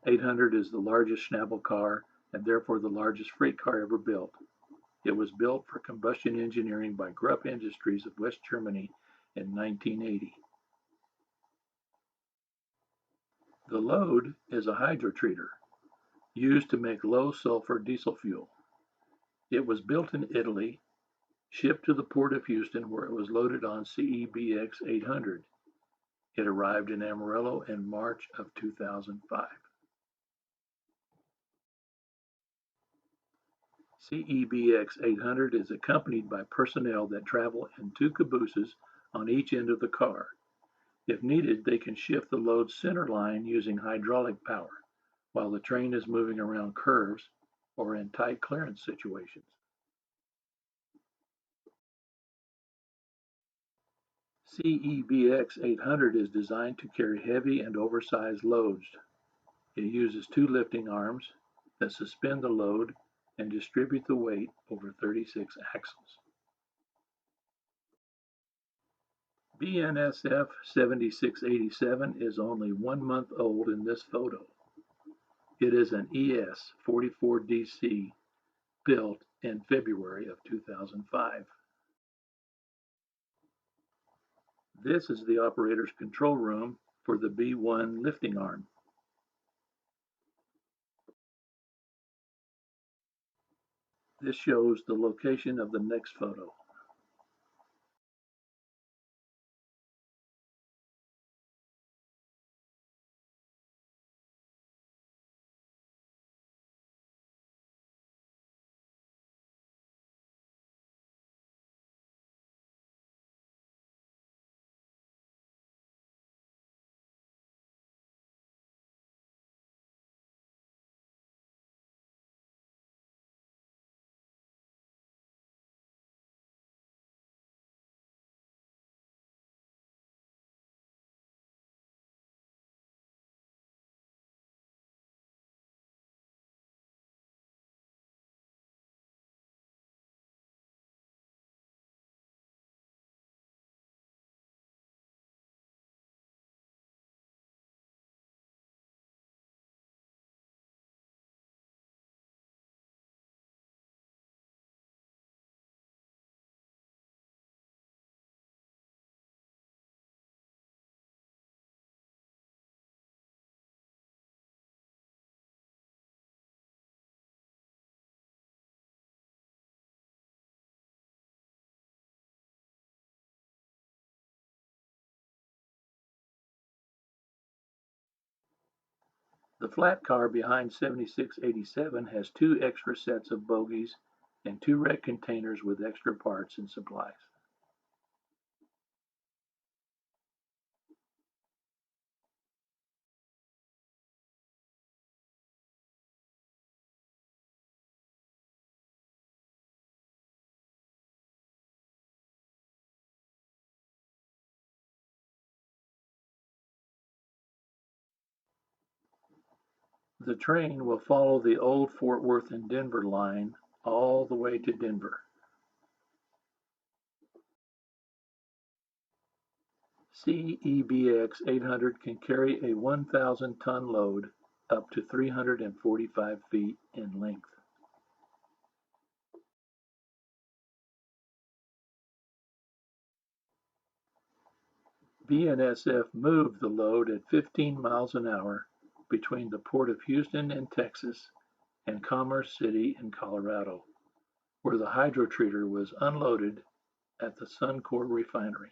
800 is the largest Schnabel car and therefore the largest freight car ever built. It was built for combustion engineering by Krupp Industries of West Germany in 1980. The load is a hydrotreater used to make low-sulfur diesel fuel. It was built in Italy, shipped to the port of Houston where it was loaded on CEBX 800. It arrived in Amarillo in March of 2005. CEBX 800 is accompanied by personnel that travel in two cabooses on each end of the car. If needed, they can shift the load center line using hydraulic power while the train is moving around curves or in tight clearance situations. CEBX 800 is designed to carry heavy and oversized loads. It uses two lifting arms that suspend the load and distribute the weight over 36 axles. BNSF 7687 is only 1 month old in this photo. It is an ES44DC built in February of 2005. This is the operator's control room for the B1 lifting arm. This shows the location of the next photo. The flat car behind 7687 has 2 extra sets of bogies and 2 wreck containers with extra parts and supplies. The train will follow the old Fort Worth and Denver line all the way to Denver. CEBX 800 can carry a 1,000-ton load up to 345 feet in length. BNSF moved the load at 15 miles an hour between the Port of Houston in Texas and Commerce City in Colorado, where the Hydrotreater was unloaded at the Suncor refinery.